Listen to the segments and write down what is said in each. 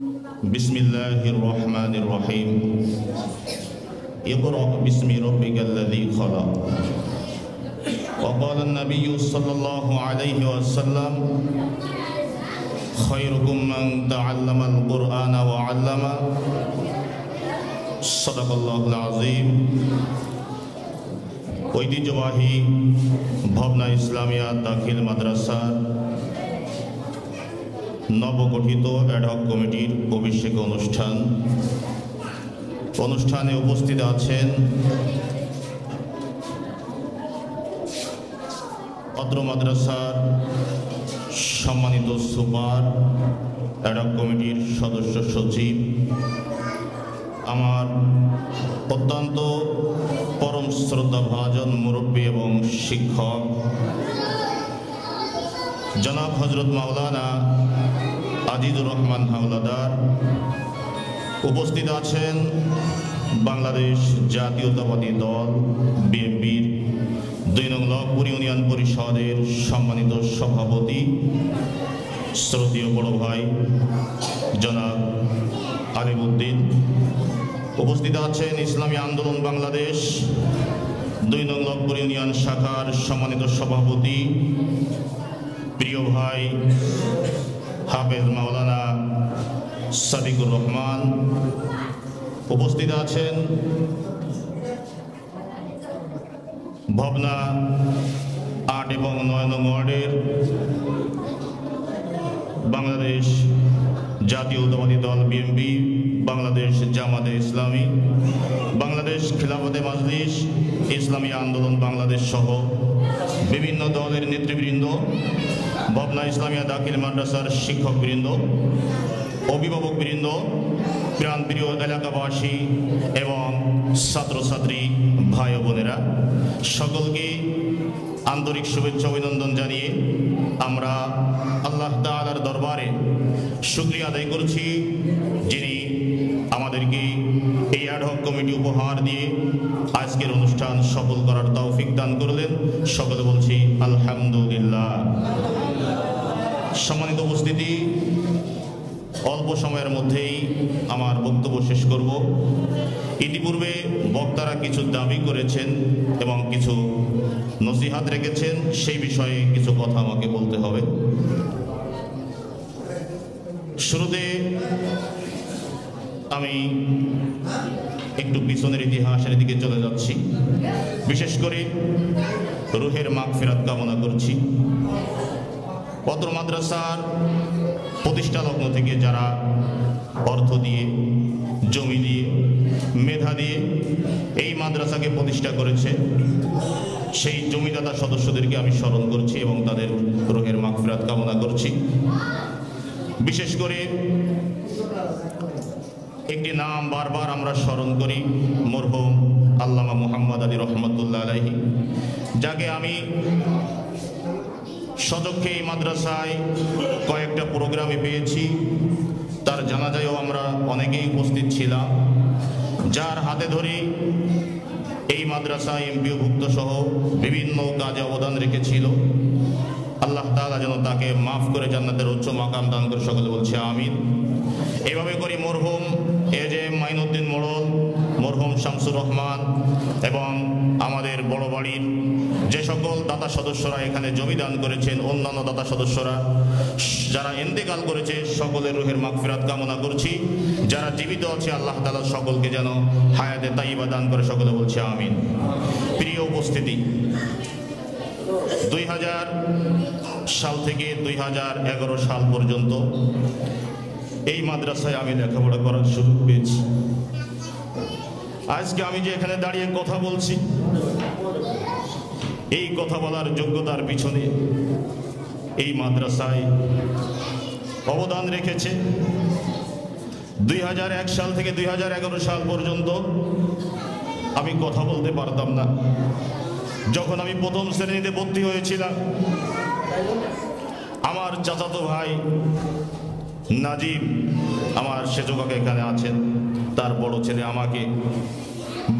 बिस्मिल्लाहिर रहमानिर रहीम इक़रा बिस्मि रब्बिकल्लज़ी खलक़ वक़ाल अन्नबिय्यु सल्लल्लाहु अलैहि वसल्लम खैरुकुम मन तअल्लमल कुरआन व अल्लमा सदक़ल्लाहुल अज़ीम। ঐতিহ্যবাহী ভবনা ইসলামিয়া দাখিল মাদ্রাসার নবগঠিত অ্যাডহক কমিটির অভিষেক অনুষ্ঠানে উপস্থিত আছেন অত্র মাদ্রাসার সম্মানিত সুপার অ্যাডহক কমিটির সদস্য সচিব, আমার অত্যন্ত পরম শ্রদ্ধাভাজন মুরব্বী এবং শিক্ষক জনাব হযরত মাওলানা আজিজুর রহমান হাওলাদার, উপস্থিত আছেন বাংলাদেশ জাতীয়তাবাদী দল বিএনপির ২ নং লকপুর ইউনিয়ন পরিষদের সম্মানিত সভাপতি শ্রদ্ধেয় বড় ভাই জনাব আলিমউদ্দিন, উপস্থিত আছেন ইসলামী আন্দোলন বাংলাদেশ ২ নং লকপুর ইউনিয়ন শাখার সম্মানিত সভাপতি প্রিয় ভাই হাফেজ মাওলানা সাদিকুর রহমান, উপস্থিত আছেন ভবনা ৮ এবং ৯ নং ওয়ার্ডের বাংলাদেশ জাতীয়তাবাদী দল বিএনপি, বাংলাদেশ জামাতে ইসলামী, বাংলাদেশ খিলাফতে মাজলিস, ইসলামী আন্দোলন বাংলাদেশ সহ বিভিন্ন দলের নেতৃবৃন্দ, ভবনা ইসলামিয়া দাখিল মাদ্রাসার শিক্ষকবৃন্দ, অভিভাবকবৃন্দ, প্রাণপ্রিয় এলাকাবাসী এবং ছাত্রছাত্রী ভাই ও বোনেরা, সকলকে আন্তরিক শুভেচ্ছা অভিনন্দন জানিয়ে আমরা আল্লাহ তাআলার দরবারে শুকরিয়া আদায় করছি, যিনি আমাদেরকে এই অ্যাডহক কমিটি উপহার দিয়ে আজকের অনুষ্ঠান সফল করার তৌফিক দান করলেন। সকলে বলছি আলহামদুলিল্লাহ। সম্মানিত উপস্থিতি, অল্প সময়ের মধ্যেই আমার বক্তব্য শেষ করব। ইতিপূর্বে বক্তারা কিছু দাবি করেছেন এবং কিছু নসিহাত রেখেছেন, সেই বিষয়ে কিছু কথা আমাকে বলতে হবে। শুরুতে আমি একটু পিছনের ইতিহাসের দিকে চলে যাচ্ছি। বিশেষ করে রুহের মাগফিরাত কামনা করছি। অত্র মাদ্রাসার প্রতিষ্ঠা লগ্ন থেকে যারা অর্থ দিয়ে, জমি দিয়ে, মেধা দিয়ে এই মাদ্রাসাকে প্রতিষ্ঠা করেছে, সেই জমিদাতা সদস্যদেরকে আমি স্মরণ করছি এবং তাদের রুহের মাগফিরাত কামনা করছি। বিশেষ করে একটি নাম বারবার আমরা স্মরণ করি, মরহুম আল্লামা মুহাম্মদ আলী রহমতুল্লাহ আলাইহি, যাকে আমি সচক্ষে এই মাদ্রাসায় কয়েকটা প্রোগ্রামে পেয়েছি। তার জানাজায়ও আমরা অনেকেই উপস্থিত ছিলাম, যার হাতে ধরে এই মাদ্রাসা এমপিওভুক্ত সহ বিভিন্ন কাজে অবদান রেখেছিল। আল্লাহ তাআলা যেন তাকে মাফ করে জান্নাতের উচ্চ মাকাম দান করে, সকলে বলছে আমিন। এভাবে করে মরহুম এজেএম মাইনুদ্দিন মোড়ল, মরহুম শামসুর রহমান এবং আমাদের বড় বাড়ির যে সকল দাতা সদস্যরা এখানে জমি দান করেছেন, অন্যান্য দাতা সদস্যরা যারা ইন্তেকাল করেছে, সকলের রুহের মাগফিরাত কামনা করছি। যারা জীবিত আছে আল্লাহ তাআলা সকলকে যেন হায়াতে তাইয়্যিবা দান করে, সকলে বলছে আমিন। প্রিয় উপস্থিতি, 2000 সাল থেকে 2011 সাল পর্যন্ত এই মাদ্রাসায় আমি লেখাপড়া করার সুযোগ পেয়েছি। আজকে আমি যে এখানে দাঁড়িয়ে কথা বলছি, এই কথা বলার যোগ্যতার পিছনে এই মাদ্রাসায় অবদান রেখেছে। 2001 সাল থেকে 2011 সাল পর্যন্ত আমি কথা বলতে পারতাম না। যখন আমি প্রথম শ্রেণীতে ভর্তি হয়েছিলাম, আমার চাচাতো ভাই নাজিব, আমার সেজো কাকা এখানে আছেন, তার বড় ছেলে আমাকে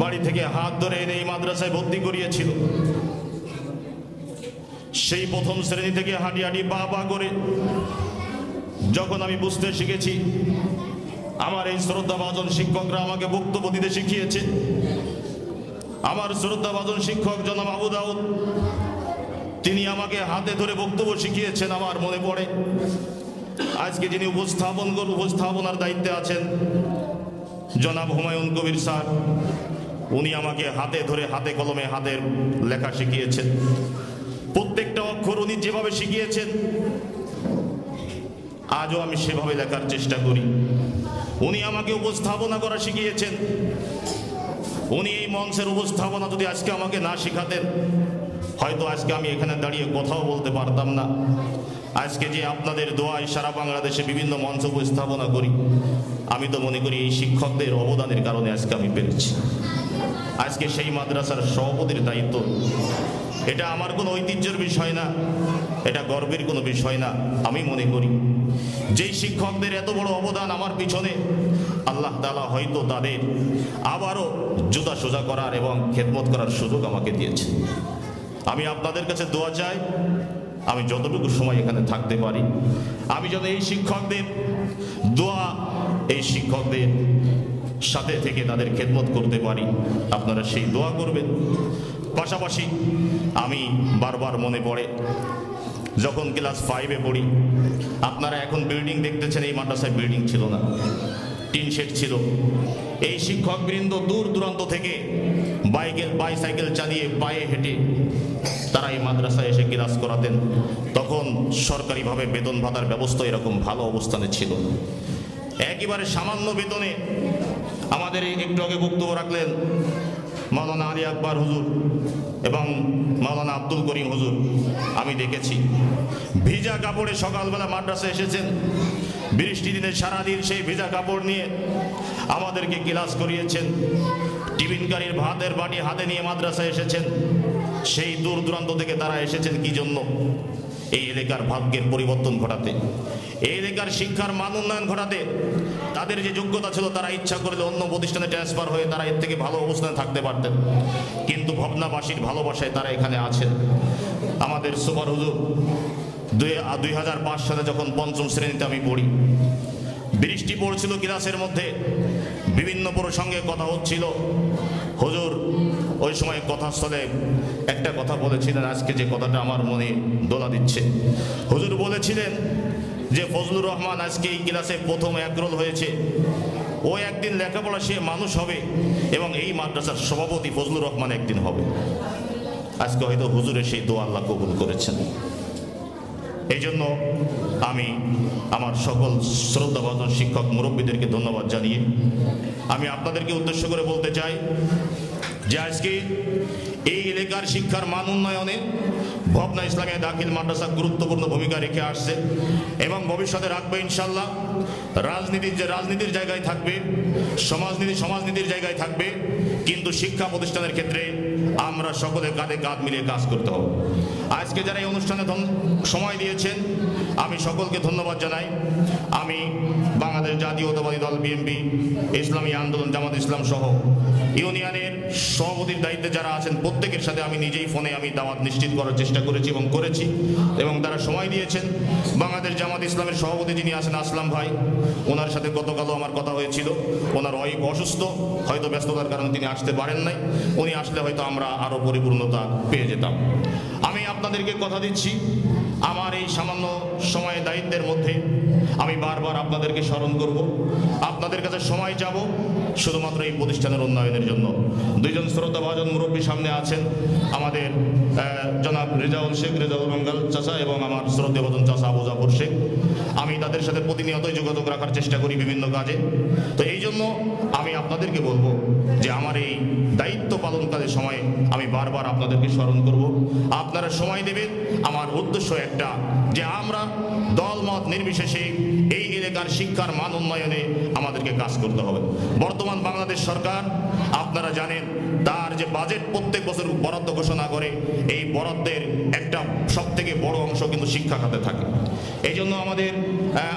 বাড়ি থেকে হাত ধরে এনে এই মাদ্রাসায় ভর্তি করিয়েছিল। সেই প্রথম শ্রেণী থেকে হাঁটি হাঁটি পা পা করে যখন আমি বুঝতে শিখেছি, আমার এই শ্রদ্ধাভাজন শিক্ষকরা আমাকে বক্তব্য দিতে শিখিয়েছে। আমার শ্রদ্ধাভাজন শিক্ষক জনাব আবু দাউদ, তিনি আমাকে হাতে ধরে বক্তব্য শিখিয়েছেন। আমার মনে পড়ে আজকে যিনি উপস্থাপনার দায়িত্বে আছেন জনাব হুমায়ুন কবির স্যার, উনি আমাকে হাতে ধরে হাতে কলমে হাতের লেখা শিখিয়েছেন। প্রত্যেকটা অক্ষর উনি যেভাবে শিখিয়েছেন আজও আমি সেভাবে লেখার চেষ্টা করি। উনি আমাকে উপস্থাপনা করা শিখিয়েছেন। উনি এই মঞ্চের উপস্থাপনা যদি আজকে আমাকে না শিখাতেন, হয়তো আজকে আমি এখানে দাঁড়িয়ে কথাও বলতে পারতাম না। আজকে যে আপনাদের দোয়ায় সারা বাংলাদেশে বিভিন্ন মঞ্চ উপস্থাপনা করি, আমি তো মনে করি এই শিক্ষকদের অবদানের কারণে আজকে আমি পেরেছি। আজকে সেই মাদ্রাসার সভাপতির দায়িত্ব, এটা আমার কোনো ঐতিহ্যের বিষয় না, এটা গর্বের কোনো বিষয় না। আমি মনে করি যেই শিক্ষকদের এত বড় অবদান আমার পিছনে, আল্লাহ তাআলা হয়তো তাদের আবারও জুতা সোজা করার এবং খেদমত করার সুযোগ আমাকে দিয়েছে। আমি আপনাদের কাছে দোয়া চাই, আমি যতটুকু সময় এখানে থাকতে পারি, আমি যেন এই শিক্ষকদের দোয়া, এই শিক্ষকদের সাথে থেকে তাদের খেদমত করতে পারি। আপনারা সেই দোয়া করবেন। পাশাপাশি আমি বারবার মনে পড়ে যখন ক্লাস 5-এ পড়ি, আপনারা এখন বিল্ডিং দেখতেছেন, এই মাদ্রাসায় বিল্ডিং ছিল না, টিন শেড ছিল। এই শিক্ষকবৃন্দ দূর দূরান্ত থেকে বাইসাইকেল চালিয়ে পায়ে হেঁটে তারা এই মাদ্রাসায় এসে ক্লাস করাতেন। তখন সরকারিভাবে বেতন ভাতার ব্যবস্থা এরকম ভালো অবস্থানে ছিল। একেবারে সামান্য বেতনে আমাদের একটু আগে বক্তব্য রাখলেন মাওলানা আলী আকবর হুজুর এবং মাওলানা আব্দুল করিম হুজুর, আমি দেখেছি ভিজা কাপড়ে সকালবেলা মাদ্রাসায় এসেছেন। বৃষ্টি দিনে সারাদিন সেই ভিজা কাপড় নিয়ে আমাদেরকে ক্লাস করিয়েছেন। টিফিন গাড়ির ভাতের বাটি হাতে নিয়ে মাদ্রাসায় এসেছেন। সেই দূর দূরান্ত থেকে তারা এসেছেন কি জন্য? এই এলাকার ভাগ্যের পরিবর্তন ঘটাতে, এই এলাকার শিক্ষার মান উন্নয়ন ঘটাতে। তাদের যে যোগ্যতা ছিল, তারা ইচ্ছা করলে অন্য প্রতিষ্ঠানে ট্রান্সফার হয়ে তারা এর থেকে ভালো অবস্থানে থাকতে পারতেন, কিন্তু ভবনাবাসীর ভালোবাসায় তারা এখানে আছেন। আমাদের সুপার হুজুর 2005 সালে যখন 5ম শ্রেণীতে আমি পড়ি, বৃষ্টি পড়ছিল ক্লাসের মধ্যে, বিভিন্ন প্রসঙ্গে কথা হচ্ছিল। হুজুর ওই সময় কথাস্থলে একটা কথা বলেছিলেন, আজকে যে কথাটা আমার মনে দোলা দিচ্ছে। হুজুর বলেছিলেন যে ফজলুর রহমান আজকে এই ক্লাসে প্রথম একরোল হয়েছে, ও একদিন লেখাপড়া সে মানুষ হবে এবং এই মাদ্রাসার সভাপতি ফজলুর রহমান একদিন হবে। আজকে হয়তো হুজুরের সেই দোয়া আল্লাহ কবুল করেছেন। এই জন্য আমি আমার সকল শ্রদ্ধাভাজন শিক্ষক মুরব্বীদেরকে ধন্যবাদ জানিয়ে আমি আপনাদেরকে উদ্দেশ্য করে বলতে চাই যে আজকে এই এলাকার শিক্ষার মান উন্নয়নে ভবনা ইসলামিয়া দাখিল মাদ্রাসা গুরুত্বপূর্ণ ভূমিকা রেখে আসছে এবং ভবিষ্যতে রাখবে ইনশাল্লাহ। রাজনীতির জায়গায় থাকবে, সমাজনীতির জায়গায় থাকবে, কিন্তু শিক্ষা প্রতিষ্ঠানের ক্ষেত্রে আমরা সকলে কাঁধে কাঁধ মিলিয়ে কাজ করতে হবে। আজকে যারা এই অনুষ্ঠানে সময় দিয়েছেন, আমি সকলকে ধন্যবাদ জানাই। আমি বাংলাদেশ জাতীয়তাবাদী দল বিএনপি, ইসলামী আন্দোলন জামাত ইসলাম সহ ইউনিয়নের সভাপতির দায়িত্বে যারা আছেন প্রত্যেকের সাথে আমি নিজেই ফোনে আমি দাওয়াত নিশ্চিত করার চেষ্টা করেছি এবং করেছি, এবং তারা সময় দিয়েছেন। বাংলাদেশ জামাত ইসলামের সভাপতি যিনি আছেন আসলাম ভাই, ওনার সাথে গতকালও আমার কথা হয়েছিল। ওনার ওয়াইফ অসুস্থ, হয়তো ব্যস্ততার কারণে তিনি আসতে পারেন নাই। উনি আসলে হয়তো আমরা আরও পরিপূর্ণতা পেয়ে যেতাম। আমি আপনাদেরকে কথা দিচ্ছি, আমার এই সামান্য সময় দায়িত্বের মধ্যে আমি বারবার আপনাদেরকে স্মরণ করব, আপনাদের কাছে সময় যাব শুধুমাত্র এই প্রতিষ্ঠানের উন্নয়নের জন্য। দুইজন শ্রদ্ধাভাজন মুরব্বী সামনে আছেন, আমাদের জনাব রেজাউল শেখ, রেজাউল বাঙ্গাল চাচা এবং আমার শ্রদ্ধাভাজন চাচা আবু জাফর শেখ। আমি তাদের সাথে প্রতিনিয়তই যোগাযোগ রাখার চেষ্টা করি বিভিন্ন কাজে। তো এই জন্য আমি আপনাদেরকে বলবো যে আমার এই দায়িত্ব পালনকালের সময় আমি বারবার আপনাদেরকে স্মরণ করব, আপনারা সময় দেবেন। আমার উদ্দেশ্য একটা, যে আমরা দলমত নির্বিশেষে এই এলাকার শিক্ষার মান উন্নয়নে আমাদেরকে কাজ করতে হবে। বর্তমান বাংলাদেশ সরকার আপনারা জানেন তার যে বাজেট প্রত্যেক বছর বরাদ্দ ঘোষণা করে, এই বরাদ্দের একটা সবথেকে বড় অংশ কিন্তু শিক্ষা খাতে থাকে। এই জন্য আমাদের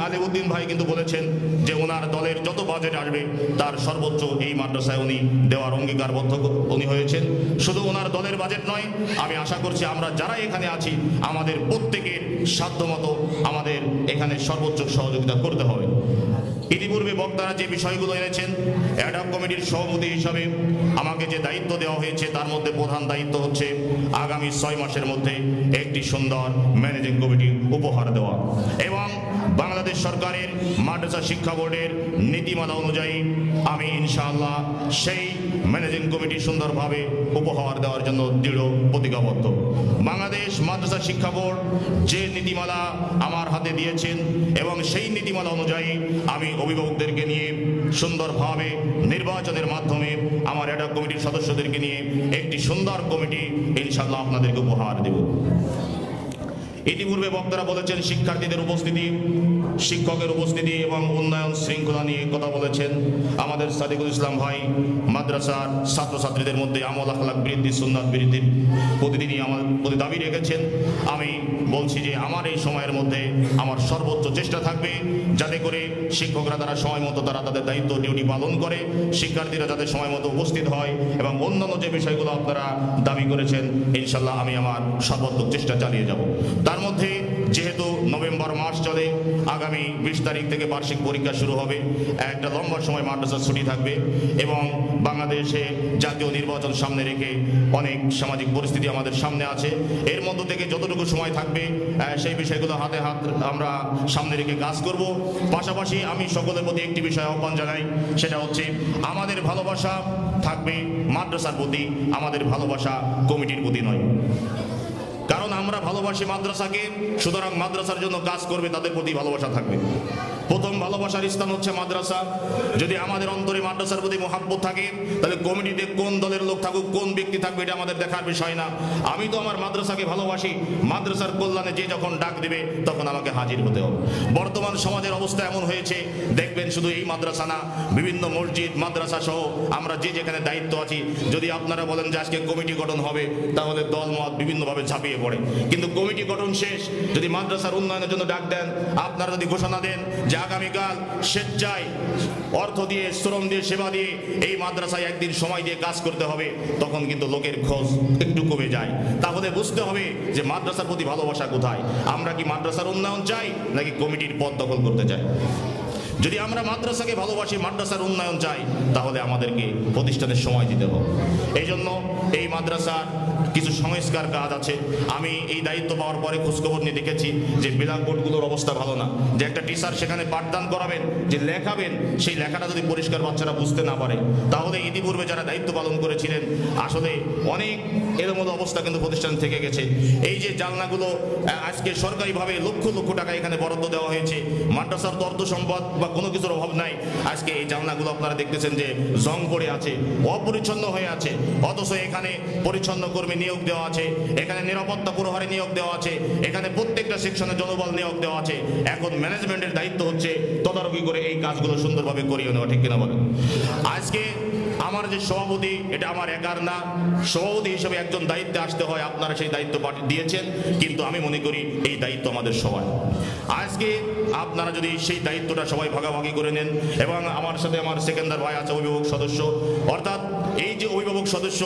আলিউদ্দিন ভাই কিন্তু বলেছেন যে ওনার দলের যত বাজেট আসবে তার সর্বোচ্চ এই মাদ্রাসায় উনি দেওয়ার অঙ্গীকারবদ্ধ উনি হয়েছেন। শুধু ওনার দলের বাজেট নয়, আমি আশা করছি আমরা যারা এখানে আছি আমাদের প্রত্যেকের সাধ্যমতো আমাদের এখানে সর্বোচ্চ সহযোগিতা করতে হবে। ইতিপূর্বে বক্তারা যে বিষয়গুলো এনেছেন, অ্যাডহক কমিটির সভাপতি হিসাবে আমাকে যে দায়িত্ব দেওয়া হয়েছে তার মধ্যে প্রধান দায়িত্ব হচ্ছে আগামী 6 মাসের মধ্যে একটি সুন্দর ম্যানেজিং কমিটি উপহার দেওয়া এবং বাংলাদেশ সরকারের মাদ্রাসা শিক্ষা বোর্ডের নীতিমালা অনুযায়ী আমি ইনশাআল্লাহ সেই ম্যানেজিং কমিটি সুন্দরভাবে উপহার দেওয়ার জন্য দৃঢ় প্রতিজ্ঞাবদ্ধ। বাংলাদেশ মাদ্রাসা শিক্ষা বোর্ড যে নীতিমালা আমার হাতে দিয়েছেন এবং সেই নীতিমালা অনুযায়ী আমি অভিভাবকদেরকে নিয়ে সুন্দরভাবে নির্বাচনের মাধ্যমে আমার অ্যাডহক কমিটির সদস্যদেরকে নিয়ে একটি সুন্দর কমিটি ইনশাআল্লাহ আপনাদেরকে উপহার দেব। ইতিপূর্বে বক্তারা বলেছেন শিক্ষার্থীদের উপস্থিতি, শিক্ষকের উপস্থিতি এবং উন্নয়ন শৃঙ্খলা নিয়ে কথা বলেছেন। আমাদের সাদিকুল ইসলাম ভাই মাদ্রাসার ছাত্রছাত্রীদের মধ্যে আমল আখলাক বৃদ্ধি, সুন্নাত বৃদ্ধির প্রতিদিনই আমার প্রতি দাবি রেখেছেন। আমি বলছি যে আমার এই সময়ের মধ্যে আমার সর্বোচ্চ চেষ্টা থাকবে যাতে করে শিক্ষকরা তারা সময় মতো তারা তাদের দায়িত্ব ডিউটি পালন করে, শিক্ষার্থীরা যাতে সময় মতো উপস্থিত হয় এবং অন্যান্য যে বিষয়গুলো আপনারা দাবি করেছেন ইনশাল্লাহ আমি আমার সর্বোত্তম চেষ্টা চালিয়ে যাব। তার মধ্যে যেহেতু নভেম্বর মাস চলে, আগামী 20 তারিখ থেকে বার্ষিক পরীক্ষা শুরু হবে, একটা লম্বা সময় মাদ্রাসার ছুটি থাকবে এবং বাংলাদেশে জাতীয় নির্বাচন সামনে রেখে অনেক সামাজিক পরিস্থিতি আমাদের সামনে আছে। এর মধ্য থেকে যতটুকু সময় থাকবে সেই বিষয়গুলো হাতে হাত আমরা সামনে রেখে কাজ করব। পাশাপাশি আমি সকলের প্রতি একটি বিষয় আহ্বান জানাই, সেটা হচ্ছে আমাদের ভালোবাসা থাকবে মাদ্রাসার প্রতি, আমাদের ভালোবাসা কমিটির প্রতি নয়। কারণ আমরা ভালোবাসি মাদ্রাসাকে, সুতরাং মাদ্রাসার জন্য কাজ করবে তাদের প্রতি ভালোবাসা থাকবে। প্রথম ভালোবাসার স্থান হচ্ছে মাদ্রাসা। যদি আমাদের অন্তরে মাদ্রাসার প্রতি মহাব্বত থাকে তাহলে কমিটিতে কোন দলের লোক থাকুক, কোন ব্যক্তি থাকবে এটা আমাদের দেখার বিষয় না। আমি তো আমার মাদ্রাসাকে ভালোবাসি, মাদ্রাসার কল্যাণে যে যখন ডাক দিবে তখন আমাকে হাজির হতে হবে। বর্তমান সমাজের অবস্থা এমন হয়েছে, দেখবেন শুধু এই মাদ্রাসা না, বিভিন্ন মসজিদ মাদ্রাসা সহ আমরা যে যেখানে দায়িত্ব আছি, যদি আপনারা বলেন যে আজকে কমিটি গঠন হবে তাহলে দলমত বিভিন্নভাবে ঝাঁপিয়ে পড়ে। কিন্তু কমিটি গঠন শেষ, যদি মাদ্রাসার উন্নয়নের জন্য ডাক দেন, আপনারা যদি ঘোষণা দেন যে আগামীকাল স্বেচ্ছায় অর্থ দিয়ে, শ্রম দিয়ে, সেবা দিয়ে এই মাদ্রাসায় একদিন সময় দিয়ে কাজ করতে হবে, তখন কিন্তু লোকের খোঁজ একটু কমে যায়। তাহলে বুঝতে হবে যে মাদ্রাসার প্রতি ভালোবাসা কোথায়। আমরা কি মাদ্রাসার উন্নয়ন চাই নাকি কমিটির পদ দখল করতে চাই? যদি আমরা মাদ্রাসাকে ভালোবাসি, মাদ্রাসার উন্নয়ন চাই, তাহলে আমাদেরকে প্রতিষ্ঠানের সময় দিতে হবে। এই জন্য এই মাদ্রাসার কিছু সংস্কার কাজ আছে। আমি এই দায়িত্ব পাওয়ার পরে খোঁজখবর নিয়ে দেখেছি যে ব্ল্যাকবোর্ডগুলোর অবস্থা ভালো না। যে একটা টিচার সেখানে পাঠদান করাবেন, যে লেখাবেন, সেই লেখাটা যদি পরিষ্কার বাচ্চারা বুঝতে না পারে, তাহলে ইতিপূর্বে যারা দায়িত্ব পালন করেছিলেন আসলে অনেক এলোমেলো অবস্থা কিন্তু প্রতিষ্ঠান থেকে গেছে। এই যে জানলাগুলো আজকে সরকারিভাবে লক্ষ লক্ষ টাকা এখানে বরাদ্দ দেওয়া হয়েছে, মাদ্রাসার তো অর্থ সম্পদ বা কোনো কিছুর অভাব নাই। আজকে এই জানলাগুলো আপনারা দেখতেছেন যে জং পড়ে আছে, অপরিচ্ছন্ন হয়ে আছে, অথচ এখানে পরিচ্ছন্ন কর্মী নিয়োগ দেওয়া আছে, এখানে নিরাপত্তা প্রহরী নিয়োগ দেওয়া আছে, এখানে প্রত্যেকটা সেকশনে জনবল নিয়োগ দেওয়া আছে। এখন ম্যানেজমেন্টের দায়িত্ব হচ্ছে তদারকি করে এই কাজগুলো সুন্দরভাবে করিয়ে নেওয়া, ঠিক কিনা বলেন? আজকে আমার যে সভাপতি, এটা আমার একার না, সভাপতি হিসেবে একজন দায়িত্বে আসতে হয়, আপনারা সেই দায়িত্ব দিয়েছেন, কিন্তু আমি মনে করি এই দায়িত্ব আমাদের সবাই। আজকে আপনারা যদি সেই দায়িত্বটা সবাই ভাগাভাগি করে নেন, এবং আমার সাথে আমার সেকেন্দার ভাই আছে অভিভাবক সদস্য, অর্থাৎ এই যে অভিভাবক সদস্য,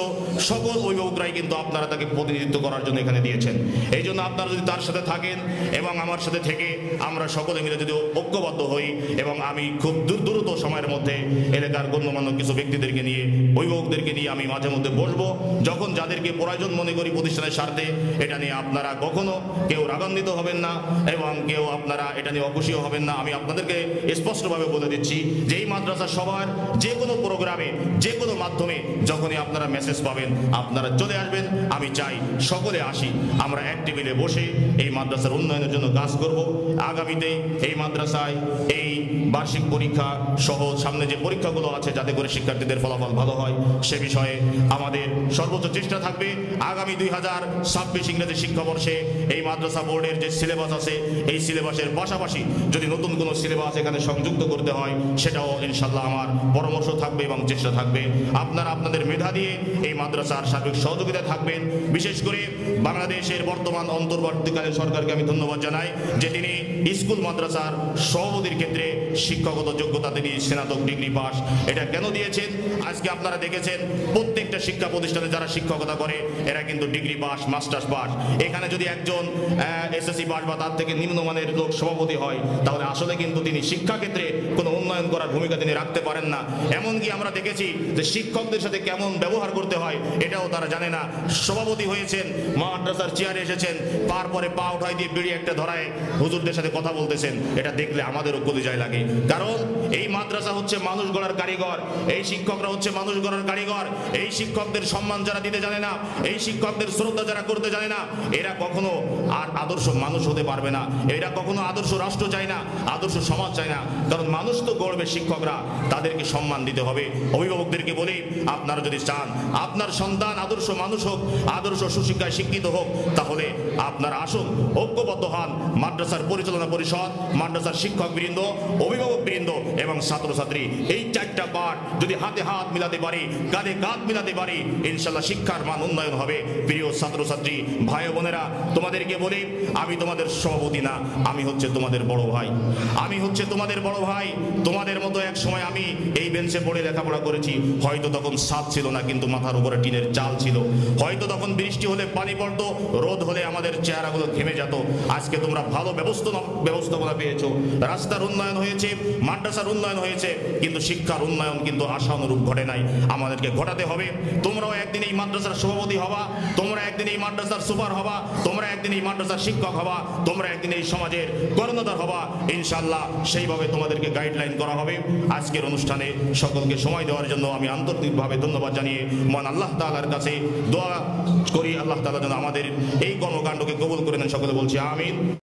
সকল অভিভাবকরাই কিন্তু আপনারা তাকে প্রতিনিধিত্ব করার জন্য এখানে দিয়েছেন। এই জন্য আপনারা যদি তার সাথে থাকেন এবং আমার সাথে থেকে আমরা সকলে মিলে যদি ঐক্যবদ্ধ হই, এবং আমি খুব দ্রুত সময়ের মধ্যে এলাকার গণ্যমান্য কিছু ব্যক্তিদেরকে নিয়ে, অভিভাবকদেরকে নিয়ে আমি মাঝে মধ্যে বসবো, যখন যাদেরকে প্রয়োজন মনে করি প্রতিষ্ঠানের স্বার্থে, এটা নিয়ে আপনারা কখনো কেউ রাগান্বিত হবেন না এবং কেউ আপনারা এটা নিয়ে অখুশিও হবেন না। আমি আপনাদেরকে স্পষ্টভাবে বলে দিচ্ছি যে এই মাদ্রাসা সবার যে কোনো প্রোগ্রামে, যে কোনো মাধ্যমে যখনই আপনারা মেসেজ পাবেন আপনারা চলে আসবেন। আমি চাই সকলে আসি, আমরা এক টেবিলে বসে এই মাদ্রাসার উন্নয়নের জন্য কাজ করব। আগামীতে এই মাদ্রাসায় এই বার্ষিক পরীক্ষা সহ সামনে যে পরীক্ষাগুলো আছে, যাতে করে শিক্ষার্থীদের ফলাফল ভালো হয়, সে বিষয়ে আমাদের সর্বোচ্চ চেষ্টা থাকবে। আগামী 2026 ইংরেজি শিক্ষাবর্ষে এই মাদ্রাসা বোর্ডের যে সিলেবাস আছে, এই সিলেবাসের পাশাপাশি যদি নতুন কোনো সিলেবাস এখানে সংযুক্ত করতে হয়, সেটাও ইনশাল্লাহ আমার পরামর্শ থাকবে এবং চেষ্টা থাকবে। আপনারা আপনাদের মেধা দিয়ে এই মাদ্রাসার সার্বিক সহযোগিতা থাকবেন। বিশেষ করে বাংলাদেশের বর্তমান অন্তর্বর্তীকালীন সরকারকে আমি ধন্যবাদ জানাই যে তিনি স্কুল মাদ্রাসার সভাপতির ক্ষেত্রে শিক্ষাগত যোগ্যতা তিনি স্নাতক ডিগ্রি পাস। এটা কেন দিয়েছেন? আজকে আপনারা দেখেছেন প্রত্যেকটা শিক্ষা প্রতিষ্ঠানে যারা শিক্ষকতা করে এরা কিন্তু ডিগ্রি পাস, মাস্টার্স পাস। এখানে যদি একজন এসএসসি পাস বা তার থেকে নিম্নমানের লোক সভাপতি হয়, তাহলে আসলে কিন্তু তিনি শিক্ষাক্ষেত্রে কোনো উন্নয়ন করার ভূমিকা তিনি রাখতে পারেন না। এমনকি আমরা দেখেছি যে শিক্ষকদের সাথে কেমন ব্যবহার করতে হয় এটাও তারা জানে না। সভাপতি হয়েছেন, মাদ্রাসার চেয়ারে এসেছেন, তারপরে পা উঠাই দিয়ে বিড়ি একটা ধরায় হুজুরদের সাথে কথা বলতেছেন। এটা দেখলে আমাদেরও কলিজায় লাগে। কারণ এই মাদ্রাসা হচ্ছে মানুষ গড়ার কারিগর, এই শিক্ষকরা হচ্ছে মানুষ গড়ার কারিগর। এই শিক্ষকদের সম্মান যারা দিতে জানে না, এই শিক্ষকদের শ্রদ্ধা যারা করতে জানে না, এরা কখনো আর আদর্শ মানুষ হতে পারবে না। এরা কখনো আদর্শ রাষ্ট্র চায় না, আদর্শ সমাজ চায় না। কারণ মানুষ তো গড়বে শিক্ষকরা, তাদেরকে সম্মান দিতে হবে। অভিভাবকদেরকে বলি, আপনারা যদি চান আপনার সন্তান আদর্শ মানুষ হোক, আদর্শ সুশিক্ষায় শিক্ষিত হোক, তাহলে আপনারা আসুন, ঐক্যবদ্ধ হন। মাদ্রাসার পরিচালনা পরিষদ, মাদ্রাসার শিক্ষক বৃন্দ, অভিভাবক বৃন্দ এবং ছাত্রছাত্রী, এই চারটা পাঠ যদি হাতে হাত মিলাতে পারি, কাঁধে কাঁধ মিলাতে পারি, ইনশাল্লাহ শিক্ষার মান উন্নয়ন হবে। প্রিয় ছাত্রছাত্রী ভাই বোনেরা, তোমাদেরকে বলি, আমি তোমাদের সভাপতি না, আমি হচ্ছে তোমাদের বড় ভাই। আমি হচ্ছে তোমাদের বড় ভাই। তোমাদের মতো এক সময় আমি এই বেঞ্চে পড়ে লেখাপড়া করেছি। হয়তো তখন ছাদ ছিল না, কিন্তু মাথার উপরে টিনের চাল ছিল। হয়তো তখন বৃষ্টি হলে পানি পড়তো, রোদ হলে আমাদের চেহারাগুলো ঘেমে যেত। আজকে তোমরা ভালো ব্যবস্থাপনা পেয়েছো, রাস্তার উন্নয়ন হয়েছে, মাদ্রাসার উন্নয়ন হয়েছে, কিন্তু শিক্ষার উন্নয়ন কিন্তু আশানুরূপ ঘটে নাই। আমাদেরকে ঘটাতে হবে। তোমরাও একদিন এই মাদ্রাসার সভাপতি হবা, তোমরা একদিন এই মাদ্রাসার সুপার হবা, তোমরা একদিন এই মাদ্রাসার শিক্ষক হবা, তোমরা একদিন এই সমাজের কর্ণধার হবা। ইনশাআল্লাহ সেইভাবে তোমাদেরকে গাইডলাইন করা হবে। আজকের অনুষ্ঠানে সকলকে সময় দেওয়ার জন্য আমি আন্তরিকভাবে ধন্যবাদ জানিয়ে মহান আল্লাহ তাআলার কাছে দোয়া করি, আল্লাহ তাআলা যেন আমাদের এই কর্মকাণ্ডকে কবুল করে নেন। সকলে বলছি আমিন।